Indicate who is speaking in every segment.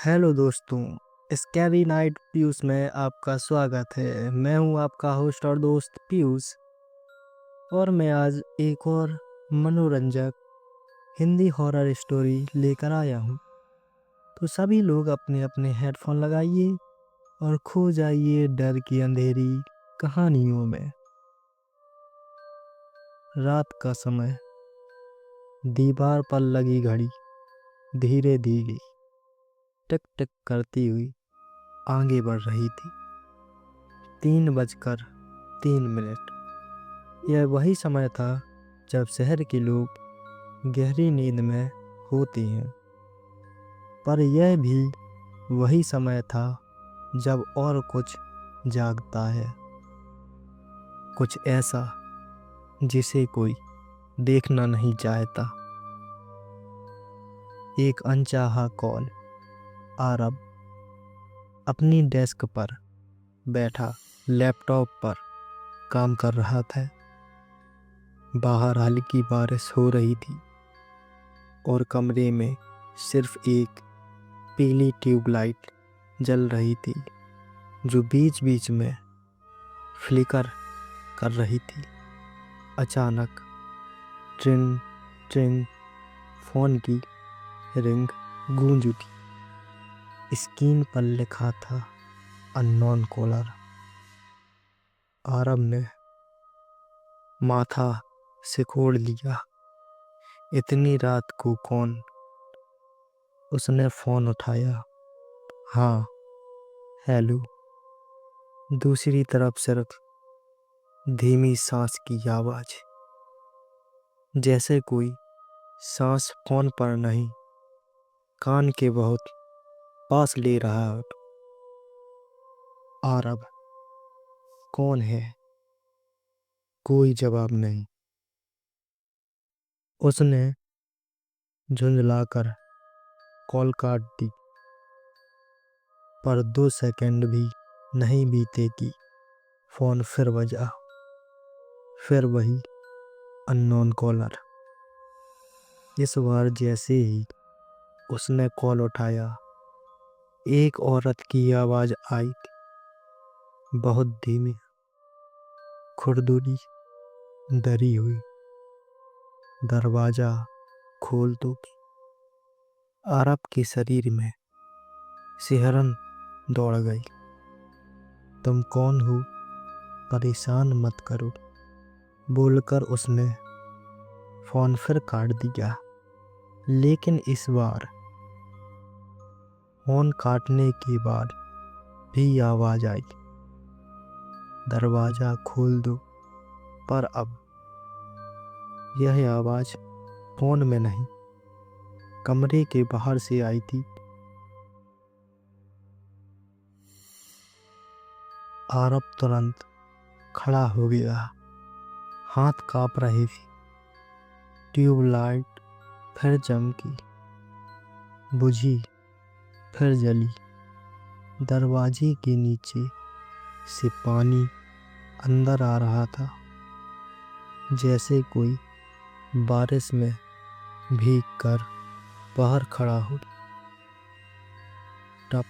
Speaker 1: Hello दोस्तों, scary night Piyush में आपका स्वागत है। मैं हूं आपका होस्ट और दोस्त पीयूष, और मैं आज एक और मनोरंजक हिंदी हॉरर स्टोरी लेकर आया हूं। तो सभी लोग अपने अपने हेडफोन लगाइए और खो जाइए डर की अंधेरी कहानियों में। रात का समय, दीवार पर लगी घड़ी धीरे धीरे टिक टिक करती हुई आगे बढ़ रही थी। 3:03। यह वही समय था जब शहर के लोग गहरी नींद में होते हैं, पर यह भी वही समय था जब और कुछ जागता है, कुछ ऐसा जिसे कोई देखना नहीं चाहता। एक अनचाहा कॉल। आरब अपनी डेस्क पर बैठा लैपटॉप पर काम कर रहा था। बाहर हल्की बारिश हो रही थी और कमरे में सिर्फ एक पीली ट्यूबलाइट जल रही थी, जो बीच बीच में फ्लिकर कर रही थी। अचानक ट्रिंग ट्रिंग फोन की रिंग गूंज उठी। स्क्रीन पर लिखा था अननोन कॉलर। आरब ने माथा सिकोड़ लिया। इतनी रात को कौन? उसने फोन उठाया। हाँ, हेलो। दूसरी तरफ सिर्फ धीमी सांस की आवाज, जैसे कोई सांस फोन पर नहीं, कान के बहुत पास ले रहा हो। आरब, कौन है? कोई जवाब नहीं। उसने झुंझलाकर कॉल काट दी, पर 2 सेकंड भी नहीं बीते कि फोन फिर बजा। फिर वही अननोन कॉलर। इस बार जैसे ही उसने कॉल उठाया, एक औरत की आवाज आई, बहुत धीमी, खुरदुरी, डरी हुई। दरवाजा खोल दो। आरब के शरीर में सिहरन दौड़ गई। तुम कौन हो? परेशान मत करो, बोलकर उसने फोन फिर काट दिया। लेकिन इस बार फोन काटने के बाद भी आवाज आई, दरवाजा खोल दो। पर अब यह आवाज फोन में नहीं, कमरे के बाहर से आई थी। आरब तुरंत खड़ा हो गया। हाथ कांप रहे थे। ट्यूबलाइट फिर चमकी, बुझी, फिर जली। दरवाजे के नीचे से पानी अंदर आ रहा था, जैसे कोई बारिश में भीग कर बाहर खड़ा हो। टप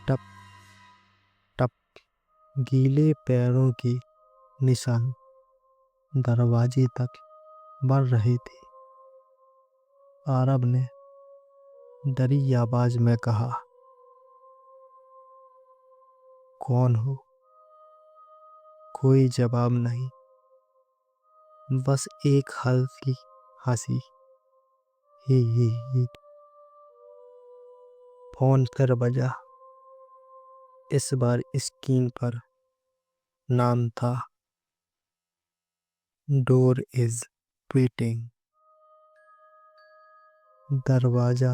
Speaker 1: टप टप गीले पैरों के निशान दरवाजे तक बढ़ रहे थे। आरब ने डरी आवाज में कहा, कौन हो? कोई जवाब नहीं, बस एक हल्की हंसी। ही। फोन फिर बजा। इस बार स्क्रीन पर नाम था, डोर इज वेटिंग। दरवाजा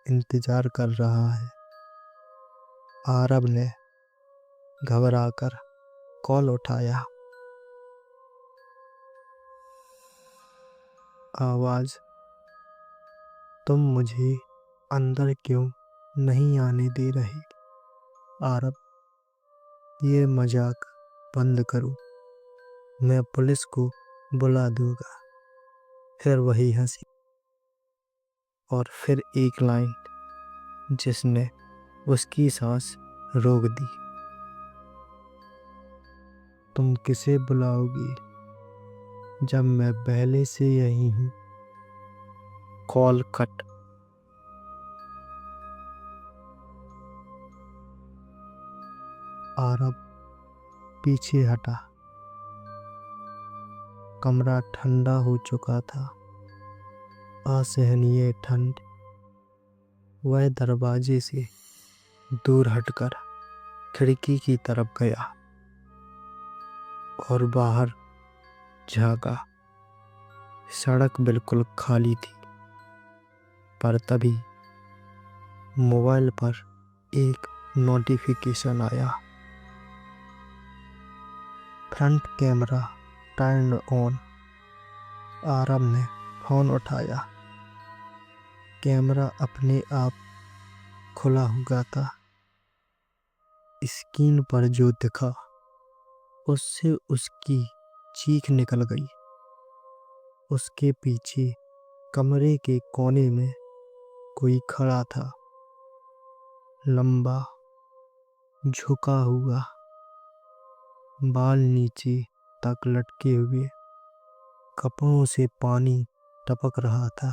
Speaker 1: इंतजार कर रहा है। आरब ने घबराकर कॉल उठाया। आवाज, तुम मुझे अंदर क्यों नहीं आने दे रहे? आरब, ये मजाक बंद करो, मैं पुलिस को बुला दूंगा। फिर वही हंसी और फिर एक लाइन, जिसने उसकी सांस रोक दी। तुम किसे बुलाओगी जब मैं पहले से यही हूँ। Call cut. आरब पीछे हटा। कमरा ठंडा हो चुका था, असहनीय ठंड। वह दरवाजे से दूर हटकर खिड़की की तरफ गया और बाहर झांका। सड़क बिल्कुल खाली थी, पर तभी मोबाइल पर एक नोटिफिकेशन आया। Front camera turn on. Aarab ने फोन उठाया। कैमरा अपने आप खुला हुआ था। स्क्रीन पर जो दिखा उससे उसकी चीख निकल गई। उसके पीछे कमरे के कोने में कोई खड़ा था, लंबा, झुका हुआ, बाल नीचे तक लटके हुए, कपड़ों से पानी टपक रहा था।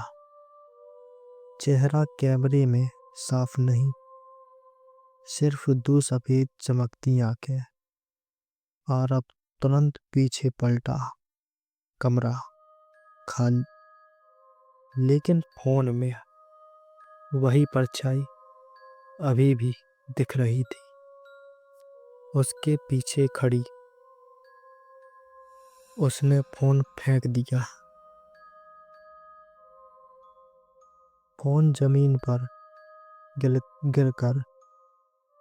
Speaker 1: चेहरा कैमरे में साफ नहीं, सिर्फ दो सफेद चमकती आंखें। आरब तुरंत पीछे पलटा। कमरा खाली, लेकिन फोन में वही परछाई अभी भी दिख रही थी, उसके पीछे खड़ी। उसने फोन फेंक दिया। फोन जमीन पर गिरकर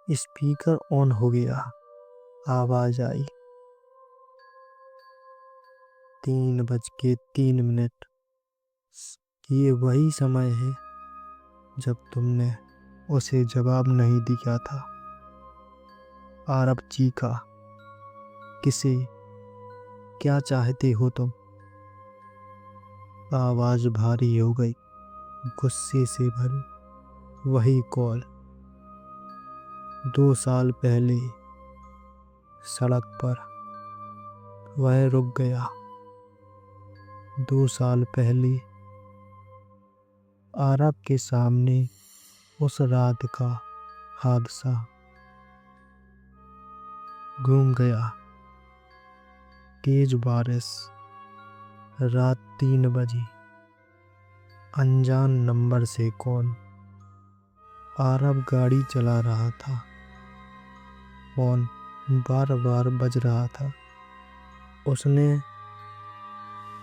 Speaker 1: स्पीकर ऑन हो गया। आवाज आई, 3:03। ये वही समय है जब तुमने उसे जवाब नहीं दिया था। आरब चीखा, किसे? क्या चाहते हो तुम? आवाज भारी हो गई, गुस्से से भरी। वही कॉल 2 साल पहले सड़क पर। वह रुक गया। 2 साल पहले आरब के सामने उस रात का हादसा घूम गया। तेज बारिश, रात 3 बजे, अनजान नंबर से कॉल। आरब गाड़ी चला रहा था, फोन बार बार बज रहा था। उसने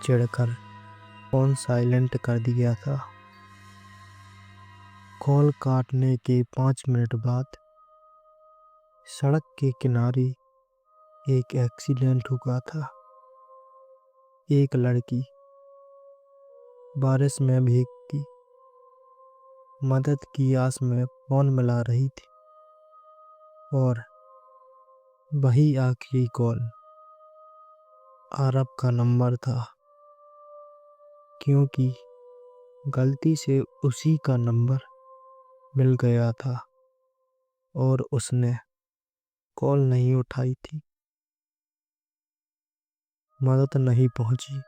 Speaker 1: चिढ़कर फोन साइलेंट कर दिया था। कॉल काटने के 5 मिनट बाद सड़क के किनारे एक एक्सीडेंट हुआ था। एक लड़की बारिश में भीगती मदद की आस में फोन मिला रही थी, और वही आखिरी कॉल आरब का नंबर था, क्योंकि गलती से उसी का नंबर मिल गया था और उसने कॉल नहीं उठाई थी। मदद नहीं पहुंची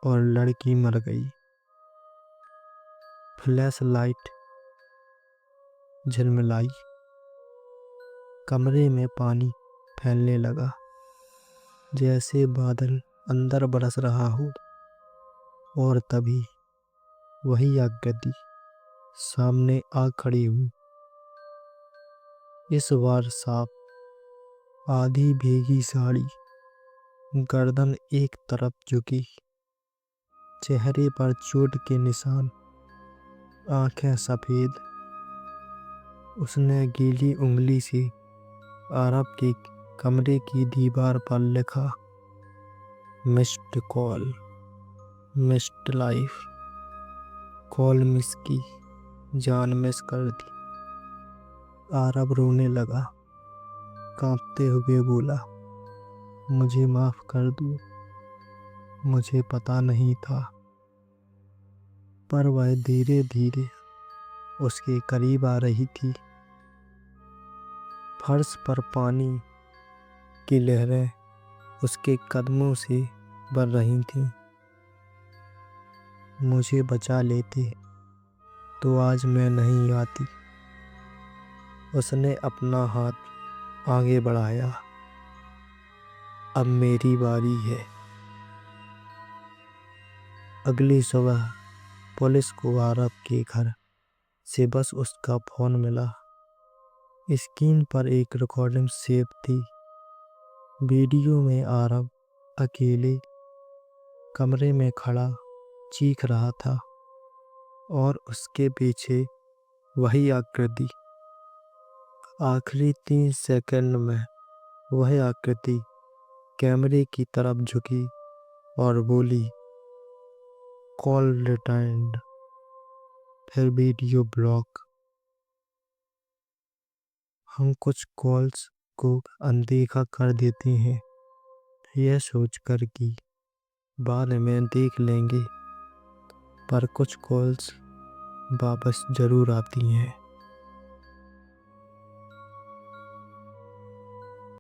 Speaker 1: और लड़की मर गई। फ्लैश लाइट झिलमिलाई। कमरे में पानी फैलने लगा, जैसे बादल अंदर बरस रहा हो। और तभी वही आकृति सामने आ खड़ी हुई। इस बार साफ, आधी भीगी साड़ी, गर्दन एक तरफ झुकी, चेहरे पर चोट के निशान, आंखें सफेद। उसने गीली उंगली से आरब के कमरे की दीवार पर लिखा, missed call, missed life. Call miss की, जान मिस कर दी। आरब रोने लगा, कांपते हुए बोला, मुझे माफ कर दो, मुझे पता नहीं था। पर वह धीरे धीरे उसके करीब आ रही थी। फर्श पर पानी की लहरें उसके कदमों से बढ़ रही थीं। मुझे बचा लेते तो आज मैं नहीं आती। उसने अपना हाथ आगे बढ़ाया। अब मेरी बारी है। अगली सुबह पुलिस को आरव के घर से बस उसका फोन मिला। स्क्रीन पर एक रिकॉर्डिंग सेव थी। वीडियो में आरव अकेले कमरे में खड़ा चीख रहा था और उसके पीछे वही आकृति। आखिरी 3 सेकंड में वह आकृति कैमरे की तरफ झुकी और बोली, कॉल रिटर्न्ड। फिर वीडियो ब्लॉक। हम कुछ कॉल्स को अनदेखा कर देते हैं, यह सोचकर कि बाद में देख लेंगे, पर कुछ कॉल्स वापस जरूर आती हैं।